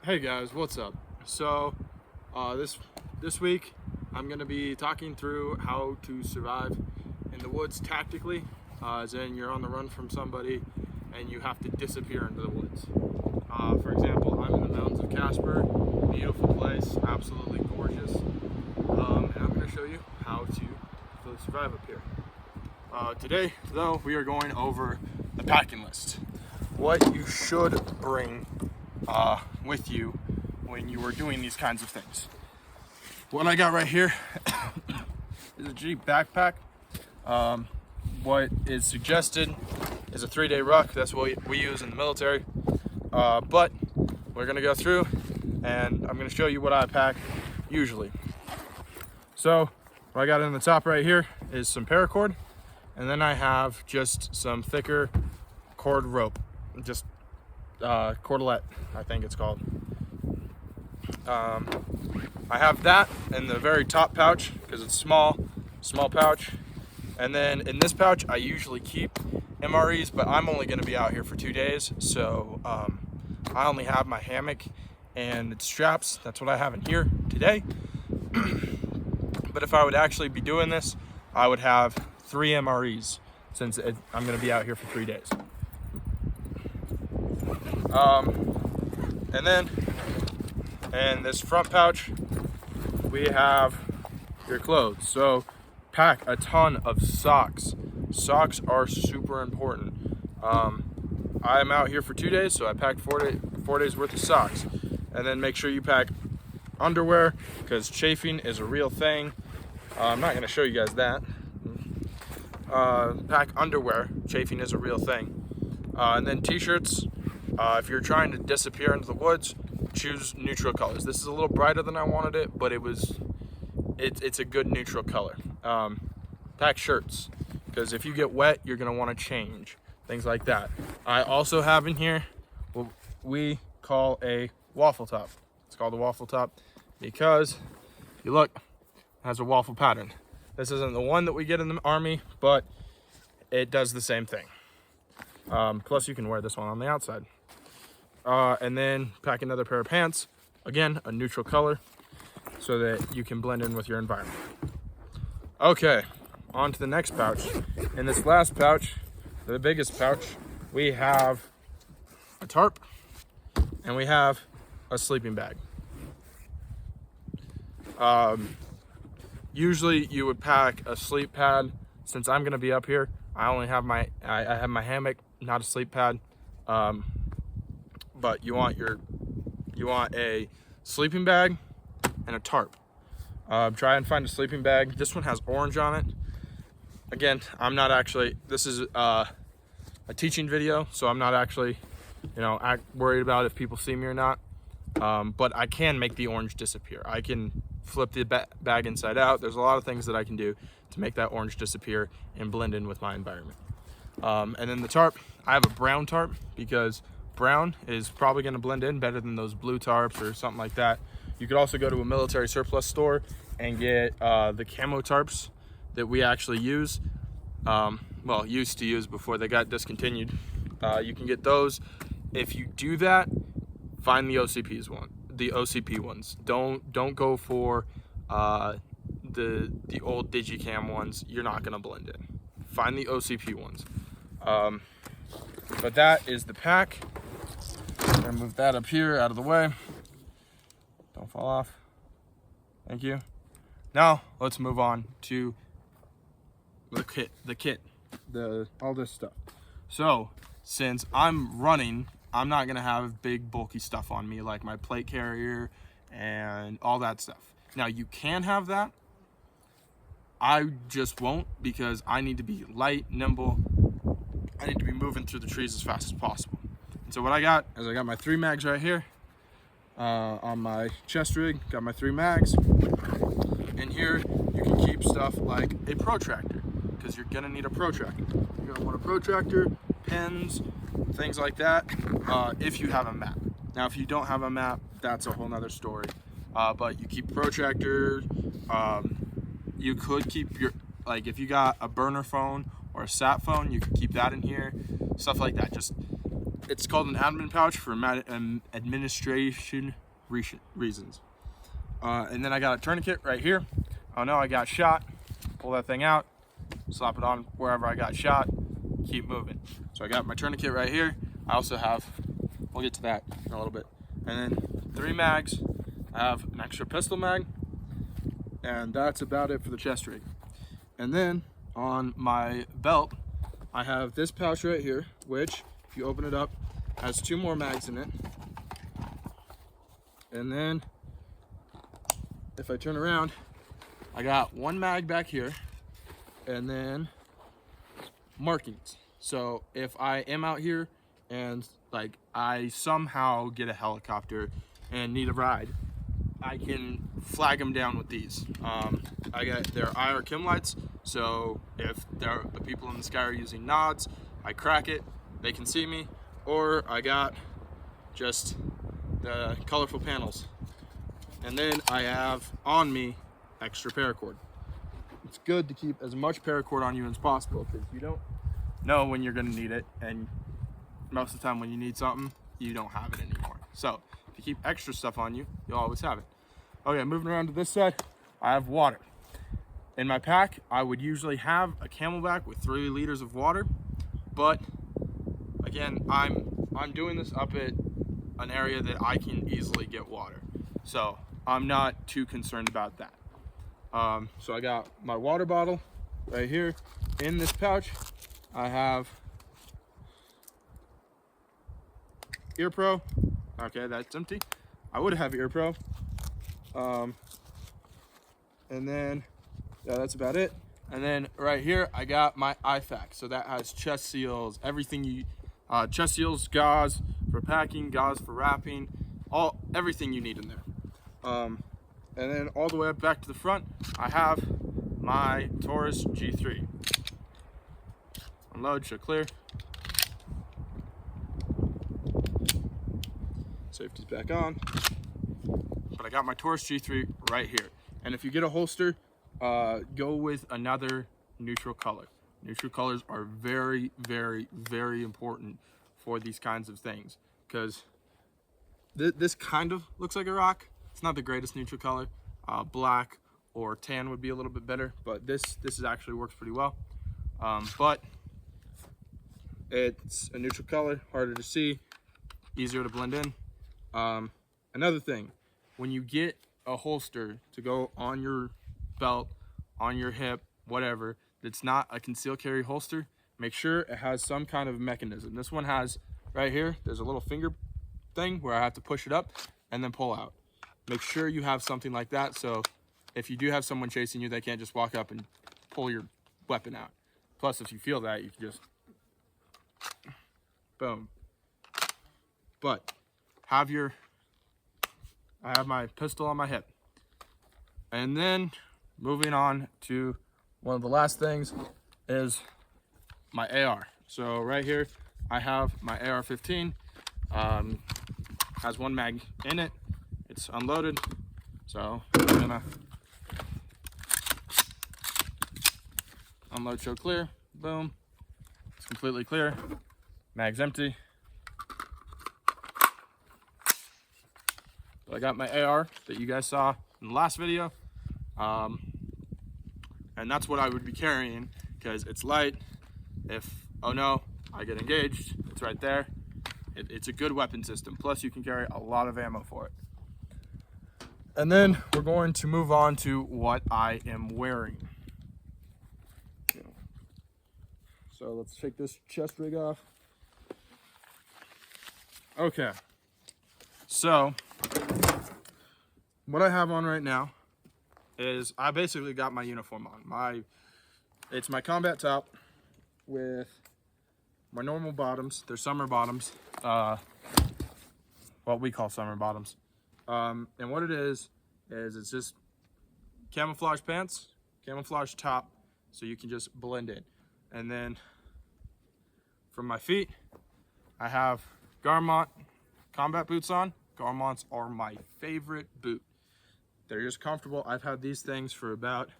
Hey guys, what's up? So this week I'm going to be talking through how to survive in the woods tactically, as in you're on the run from somebody and you have to disappear into the woods. For example, I'm in the mountains of Casper, beautiful place, absolutely gorgeous, and I'm going to show you how to survive up here. Today, though, we are going over the packing list. What you should bring with you when you are doing these kinds of things. What I got right here is a Jeep backpack. What is suggested is a 3-day ruck. That's what we use in the military. But we're gonna go through and I'm gonna show you what I pack usually. So what I got in the top right here is some paracord, and then I have just some thicker cord rope, just cordelette, I think it's called. I have that in the very top pouch because it's small pouch. And then in this pouch, I usually keep MREs, but I'm only going to be out here for 2 days. So I only have my hammock and its straps. That's what I have in here today. But if I would actually be doing this, I would have 3 MREs since I'm going to be out here for 3 days. And then in this front pouch, we have your clothes. So pack a ton of socks. Socks are super important. I'm out here for 2 days, so I packed 4 days worth of socks. And then make sure you pack underwear because chafing is a real thing. I'm not going to show you guys that. Pack underwear. Chafing is a real thing. And then t-shirts. If you're trying to disappear into the woods, choose neutral colors. This is a little brighter than I wanted it, but it's a good neutral color. Pack shirts, because if you get wet, you're gonna want to change, things like that. I also have in here what we call a waffle top. It's called a waffle top because if you look, it has a waffle pattern. This isn't the one that we get in the army, but it does the same thing. Plus you can wear this one on the outside. And then pack another pair of pants, again, a neutral color, so that you can blend in with your environment. Okay, on to the next pouch. In this last pouch, the biggest pouch, we have a tarp and we have a sleeping bag. Usually you would pack a sleep pad. Since I'm gonna be up here, I have my hammock, not a sleep pad. But you want a sleeping bag and a tarp. Try and find a sleeping bag. This one has orange on it. Again, this is a teaching video, so I'm not actually, worried about if people see me or not. But I can make the orange disappear. I can flip the bag inside out. There's a lot of things that I can do to make that orange disappear and blend in with my environment. And then the tarp, I have a brown tarp because brown is probably going to blend in better than those blue tarps or something like that. You could also go to a military surplus store and get the camo tarps that we actually use. Used to use before they got discontinued. You can get those. If you do that, find the OCP ones. Don't go for the old Digicam ones. You're not going to blend in. Find the OCP ones. But that is the pack. I'm gonna move that up here out of the way. Don't fall off. Thank you. Now let's move on to the kit, all this stuff. So since I'm running, I'm not gonna have big bulky stuff on me like my plate carrier and all that stuff. Now you can have that. I just won't because I need to be light, nimble. I need to be moving through the trees as fast as possible. And so what I got is I got my 3 mags right here on my chest rig. Got my 3 mags. And here you can keep stuff like a protractor because you're gonna need a protractor. You're gonna want a protractor, pens, things like that. If you have a map. Now, if you don't have a map, that's a whole nother story. But you keep protractor. You could keep if you got a burner phone or a sat phone, you can keep that in here, stuff like that. Just it's called an admin pouch for administration reasons. And then I got a tourniquet right here. Oh no, I got shot. Pull that thing out, slap it on wherever I got shot, keep moving. So I got my tourniquet right here. I also have, we'll get to that in a little bit. And then 3 mags. I have an extra pistol mag, and that's about it for the chest rig. And then on my belt, I have this pouch right here, which, if you open it up, has 2 more mags in it. And then, if I turn around, I got 1 mag back here, and then markings. So if I am out here and like I somehow get a helicopter and need a ride, I can flag them down with these. I got their IR chem lights, so if the people in the sky are using nods, I crack it, they can see me. Or I got just the colorful panels. And then I have on me extra paracord. It's good to keep as much paracord on you as possible, because you don't know when you're going to need it, and most of the time when you need something, you don't have it anymore. So if you keep extra stuff on you, you'll always have it. Okay, moving around to this side, I have water. In my pack, I would usually have a Camelback with 3 liters of water, but again, I'm doing this up at an area that I can easily get water, so I'm not too concerned about that. So I got my water bottle right here. In this pouch, I have Ear Pro. Okay, that's empty. I would have Ear Pro. And then, yeah, that's about it. And then right here, I got my IFAK. So that has chest seals, everything you, chest seals, gauze for packing, gauze for wrapping, everything you need in there. And then all the way up back to the front, I have my Taurus G3. Unload, show clear. Safety's back on. But I got my Taurus G3 right here. And if you get a holster, go with another neutral color. Neutral colors are very, very, very important for these kinds of things, because this kind of looks like a rock. It's not the greatest neutral color. Black or tan would be a little bit better, but this actually works pretty well. But it's a neutral color, harder to see, easier to blend in. Another thing, when you get a holster to go on your belt, on your hip, whatever, that's not a concealed carry holster, make sure it has some kind of mechanism. This one has, right here, there's a little finger thing where I have to push it up and then pull out. Make sure you have something like that, so if you do have someone chasing you, they can't just walk up and pull your weapon out. Plus, if you feel that, you can just boom. But I have my pistol on my hip. And then moving on to one of the last things is my AR. So right here, I have my AR-15. Has 1 mag in it. It's unloaded. So I'm gonna unload, show clear. Boom. It's completely clear. Mag's empty. But I got my AR that you guys saw in the last video. And that's what I would be carrying, because it's light. If, oh no, I get engaged, it's right there. It's a good weapon system. Plus you can carry a lot of ammo for it. And then we're going to move on to what I am wearing. So let's take this chest rig off. Okay. So what I have on right now is I basically got my uniform on. It's my combat top with my normal bottoms. They're summer bottoms. What we call summer bottoms. And what it is it's just camouflage pants, camouflage top, so you can just blend in. And then from my feet, I have Garmont combat boots on. Garmonts are my favorite boot. They're just comfortable. I've had these things for about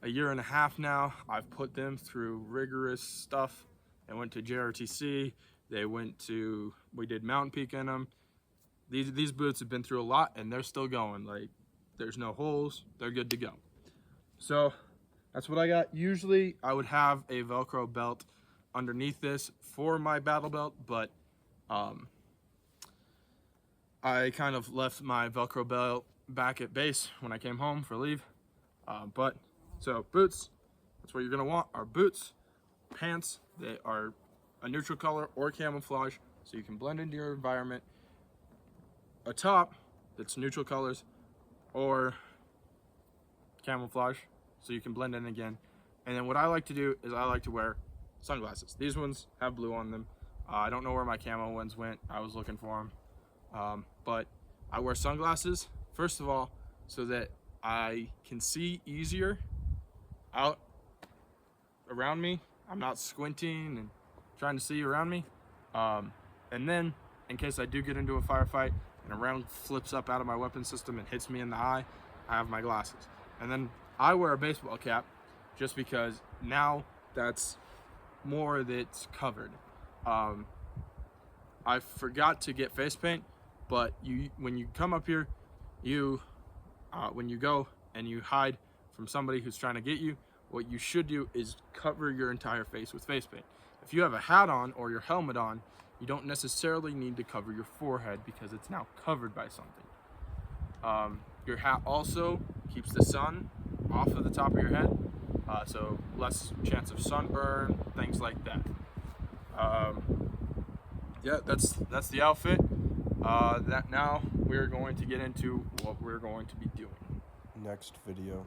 a year and a half now. I've put them through rigorous stuff. I went to JRTC. We did Mountain Peak in them. These boots have been through a lot and they're still going. Like, there's no holes, they're good to go. So that's what I got. Usually I would have a Velcro belt underneath this for my battle belt, but I kind of left my Velcro belt back at base when I came home for leave. So boots, that's what you're gonna want, are boots. Pants, they are a neutral color or camouflage, so you can blend into your environment. A top that's neutral colors or camouflage, so you can blend in again. And then what I like to do is I like to wear sunglasses. These ones have blue on them. I don't know where my camo ones went. I was looking for them. But I wear sunglasses, first of all, so that I can see easier out around me. I'm not squinting and trying to see around me. And then, in case I do get into a firefight and a round flips up out of my weapon system and hits me in the eye, I have my glasses. And then I wear a baseball cap just because now that's more that's covered. I forgot to get face paint, but when you come up here, when you go and you hide from somebody who's trying to get you, what you should do is cover your entire face with face paint. If you have a hat on or your helmet on, you don't necessarily need to cover your forehead because it's now covered by something. Your hat also keeps the sun off of the top of your head, so less chance of sunburn, things like that. Yeah, that's the outfit. That now we're going to get into what we're going to be doing. Next video.